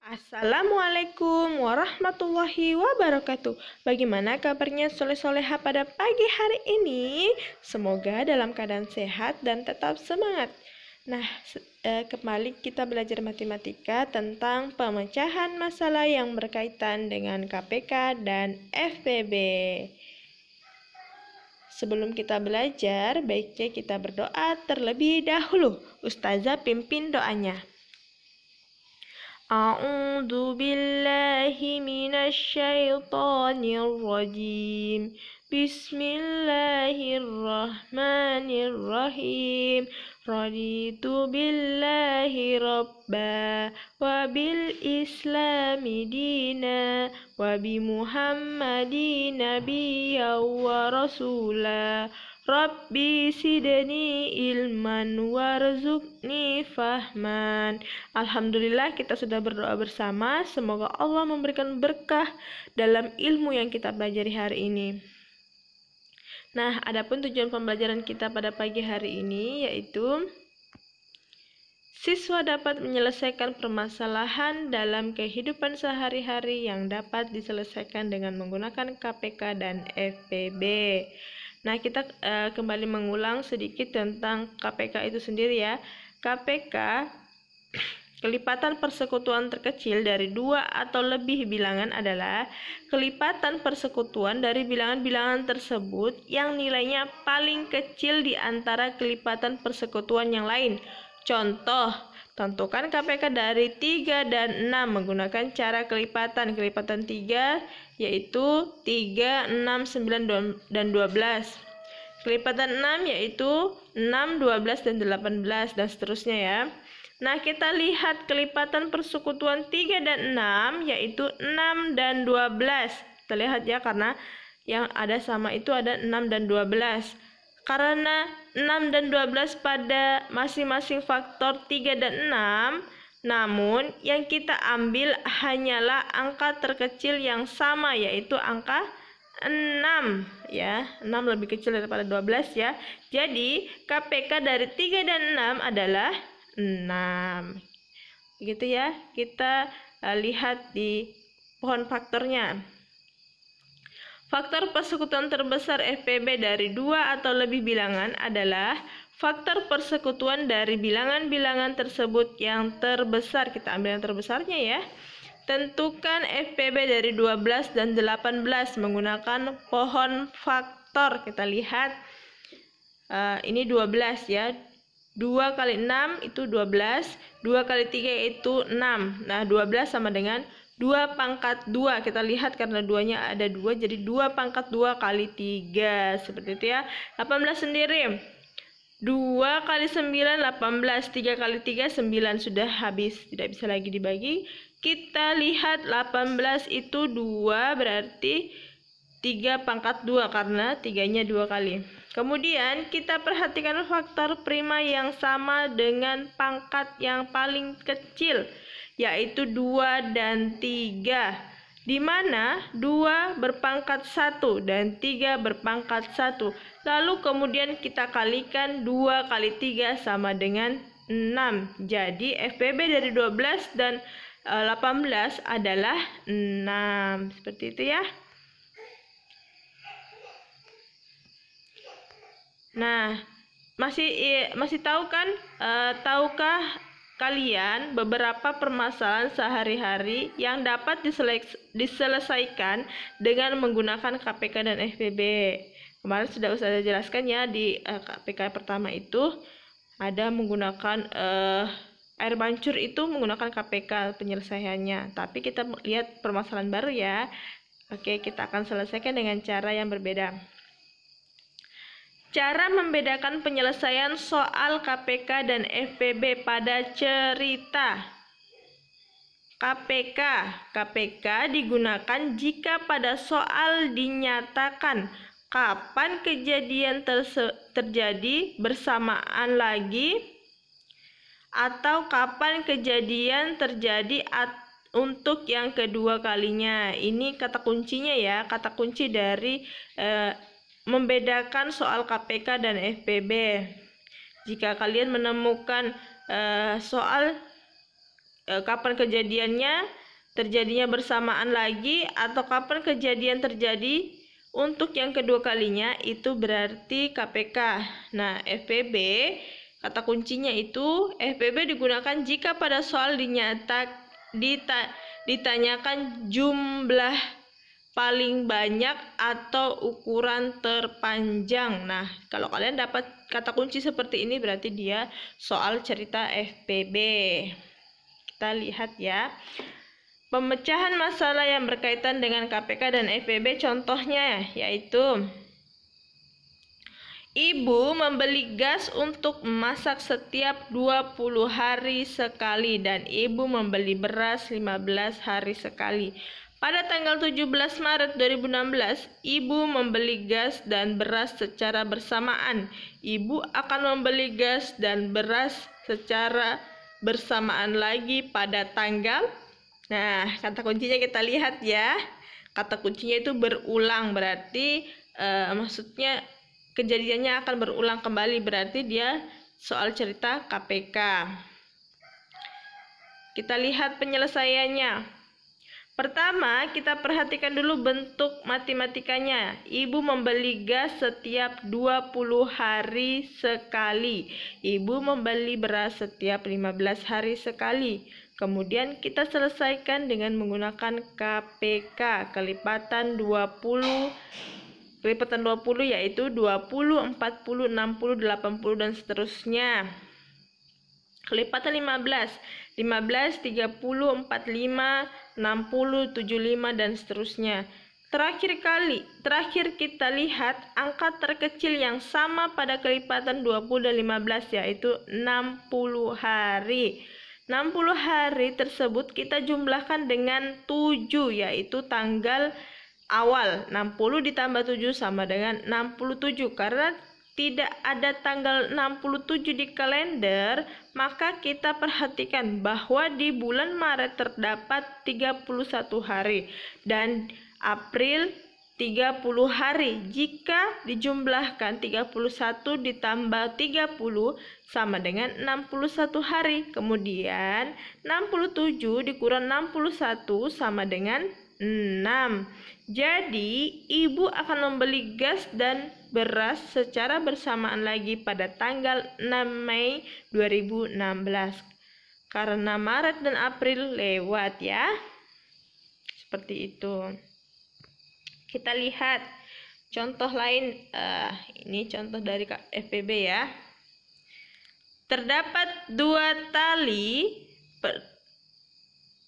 Assalamualaikum warahmatullahi wabarakatuh. Bagaimana kabarnya soleh-soleha pada pagi hari ini? Semoga dalam keadaan sehat dan tetap semangat. Nah, kembali kita belajar matematika tentang pemecahan masalah yang berkaitan dengan KPK dan FPB. Sebelum kita belajar, baiknya kita berdoa terlebih dahulu. Ustazah pimpin doanya. A'udzu billahi minasyaitonir rajim. Bismillahirrahmanirrahim. Raditu billahi rabba wa bil islami dina wa bi Muhammadin nabiyyan wa rasula. Rabbi sidni ilman warzuqni fahman. Alhamdulillah kita sudah berdoa bersama. Semoga Allah memberikan berkah dalam ilmu yang kita pelajari hari ini. Nah, adapun tujuan pembelajaran kita pada pagi hari ini yaitu siswa dapat menyelesaikan permasalahan dalam kehidupan sehari-hari yang dapat diselesaikan dengan menggunakan KPK dan FPB. Nah, kita kembali mengulang sedikit tentang KPK itu sendiri ya. KPK, kelipatan persekutuan terkecil dari 2 atau lebih bilangan adalah kelipatan persekutuan dari bilangan-bilangan tersebut yang nilainya paling kecil di antara kelipatan persekutuan yang lain. Contoh, tentukan KPK dari 3 dan 6 menggunakan cara kelipatan. Kelipatan 3 yaitu 3, 6, 9, dan 12. Kelipatan 6 yaitu 6, 12, dan 18, dan seterusnya ya. Nah, kita lihat kelipatan persekutuan 3 dan 6 yaitu 6 dan 12. Kita lihat ya, karena yang ada sama itu ada 6 dan 12. Karena 6 dan 12 pada masing-masing faktor 3 dan 6, namun yang kita ambil hanyalah angka terkecil yang sama, yaitu angka 6 ya. 6 lebih kecil daripada 12 ya. Jadi KPK dari 3 dan 6 adalah 6. Begitu ya. Kita lihat di pohon faktornya. Faktor persekutuan terbesar FPB dari 2 atau lebih bilangan adalah faktor persekutuan dari bilangan-bilangan tersebut yang terbesar. Kita ambil yang terbesarnya ya. Tentukan FPB dari 12 dan 18 menggunakan pohon faktor. Kita lihat ini 12 ya. 2 kali 6 itu 12, 2 kali 3 itu 6. Nah, 12 sama dengan 2 pangkat 2. Kita lihat karena 2-nya ada 2, jadi 2 pangkat 2 kali 3. Seperti itu ya. 18 sendiri. 2 kali 9, 18. 3 kali 3, 9. Sudah habis. Tidak bisa lagi dibagi. Kita lihat 18 itu 2, berarti 3 pangkat 2 karena 3-nya 2 kali. Kemudian kita perhatikan faktor prima yang sama dengan pangkat yang paling kecil, yaitu 2 dan 3, di mana 2 berpangkat 1 dan 3 berpangkat 1. Lalu kemudian kita kalikan 2 kali 3 sama dengan 6. Jadi FPB dari 12 dan 18 adalah 6. Seperti itu ya. Nah, masih tahu kan? Tahukah kalian beberapa permasalahan sehari-hari yang dapat diselesaikan dengan menggunakan KPK dan FPB? Kemarin sudah saya jelaskan ya, di KPK pertama itu ada menggunakan air mancur, itu menggunakan KPK penyelesaiannya. Tapi kita lihat permasalahan baru ya. Oke, kita akan selesaikan dengan cara yang berbeda. Cara membedakan penyelesaian soal KPK dan FPB pada cerita. KPK digunakan jika pada soal dinyatakan kapan kejadian terjadi bersamaan lagi, atau kapan kejadian terjadi untuk yang kedua kalinya. Ini kata kuncinya ya, kata kunci dari membedakan soal KPK dan FPB. Jika kalian menemukan soal kapan kejadiannya, terjadinya bersamaan lagi, atau kapan kejadian terjadi untuk yang kedua kalinya, itu berarti KPK. Nah, FPB, kata kuncinya itu FPB digunakan jika pada soal ditanyakan jumlah paling banyak atau ukuran terpanjang. Nah, kalau kalian dapat kata kunci seperti ini berarti dia soal cerita FPB. Kita lihat ya. Pemecahan masalah yang berkaitan dengan KPK dan FPB contohnya yaitu ibu membeli gas untuk memasak setiap 20 hari sekali dan ibu membeli beras 15 hari sekali. Pada tanggal 17 Maret 2016, ibu membeli gas dan beras secara bersamaan. Ibu akan membeli gas dan beras secara bersamaan lagi pada tanggal. Nah, kata kuncinya kita lihat ya. Kata kuncinya itu berulang, berarti maksudnya kejadiannya akan berulang kembali, berarti dia soal cerita KPK. Kita lihat penyelesaiannya. Pertama, kita perhatikan dulu bentuk matematikanya. Ibu membeli gas setiap 20 hari sekali. Ibu membeli beras setiap 15 hari sekali. Kemudian kita selesaikan dengan menggunakan KPK, kelipatan 20. Kelipatan 20 yaitu 20, 40, 60, 80 dan seterusnya. Kelipatan 15, 30, 45, 60, 75 dan seterusnya. Terakhir kita lihat angka terkecil yang sama pada kelipatan 20 dan 15 yaitu 60 hari. 60 hari tersebut kita jumlahkan dengan 7 yaitu tanggal awal. 60 ditambah 7 sama dengan 67. Karena tidak ada tanggal 67 di kalender, maka kita perhatikan bahwa di bulan Maret terdapat 31 hari dan April 30 hari. Jika dijumlahkan 31 ditambah 30 sama dengan 61 hari. Kemudian 67 dikurang 61 sama dengan 6. Jadi ibu akan membeli gas dan beras secara bersamaan lagi pada tanggal 6 Mei 2016. Karena Maret dan April lewat ya. Seperti itu. Kita lihat contoh lain. Ini contoh dari FPB ya. Terdapat 2 tali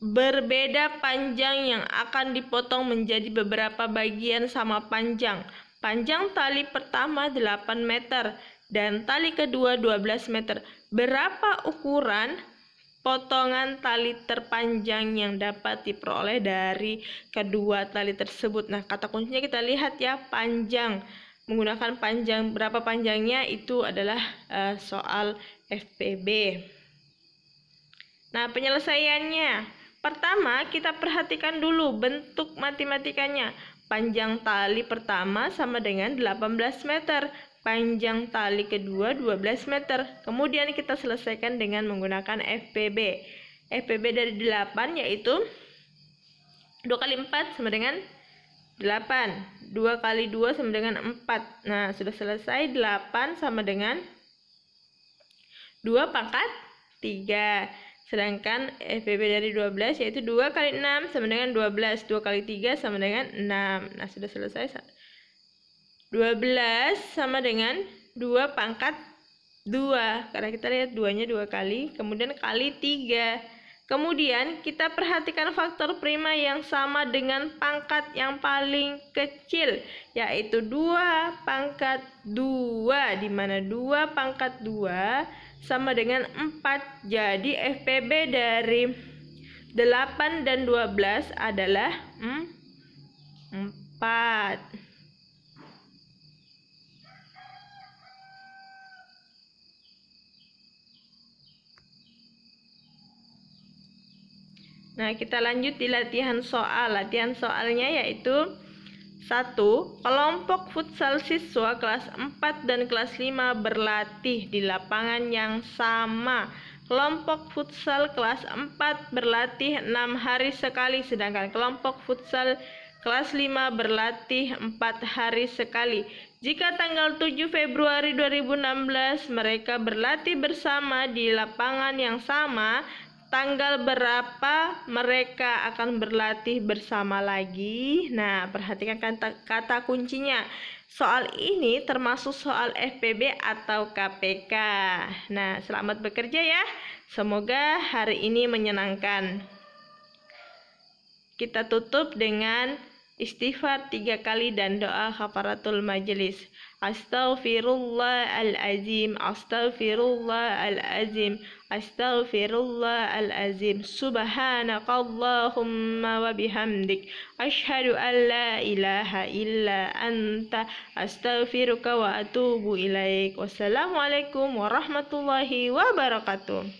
berbeda panjang yang akan dipotong menjadi beberapa bagian sama panjang. Panjang tali pertama 8 meter dan tali kedua 12 meter. Berapa ukuran potongan tali terpanjang yang dapat diperoleh dari kedua tali tersebut? Nah, kata kuncinya kita lihat ya, panjang. Menggunakan panjang, berapa panjangnya itu adalah soal FPB. Nah, penyelesaiannya. Pertama, kita perhatikan dulu bentuk matematikanya. Panjang tali pertama sama dengan 18 meter. Panjang tali kedua 12 meter. Kemudian kita selesaikan dengan menggunakan FPB. FPB dari 8 yaitu 2 kali 4 sama dengan 8. 2 kali 2 sama dengan 4. Nah, sudah selesai. 8 sama dengan 2 pangkat 3. Sedangkan FPB dari 12 yaitu 2 kali 6 sama dengan 12. 2 kali 3 sama dengan 6. Nah, sudah selesai. 12 sama dengan 2 pangkat 2. Karena kita lihat 2-nya 2 kali. Kemudian kali 3. Kemudian kita perhatikan faktor prima yang sama dengan pangkat yang paling kecil. Yaitu 2 pangkat 2. Dimana 2 pangkat 2 sama dengan 4. Jadi FPB dari 8 dan 12 adalah 4. Nah, kita lanjut di latihan soal. Latihan soalnya yaitu 1. Kelompok futsal siswa kelas 4 dan kelas 5 berlatih di lapangan yang sama. Kelompok futsal kelas 4 berlatih 6 hari sekali, sedangkan kelompok futsal kelas 5 berlatih 4 hari sekali. Jika tanggal 7 Februari 2016 mereka berlatih bersama di lapangan yang sama, tanggal berapa mereka akan berlatih bersama lagi? Nah, perhatikan kata kuncinya. Soal ini termasuk soal FPB atau KPK. Nah, selamat bekerja ya. Semoga hari ini menyenangkan. Kita tutup dengan istighfar 3 kali dan doa kafaratul majelis. Astaghfirullahalazim, astaghfirullahalazim, astaghfirullahalazim. Subhanakallahumma wa bihamdik, asyhadu an la ilaha illa anta, astaghfiruka wa atubu ilaik. Wassalamualaikum warahmatullahi wabarakatuh.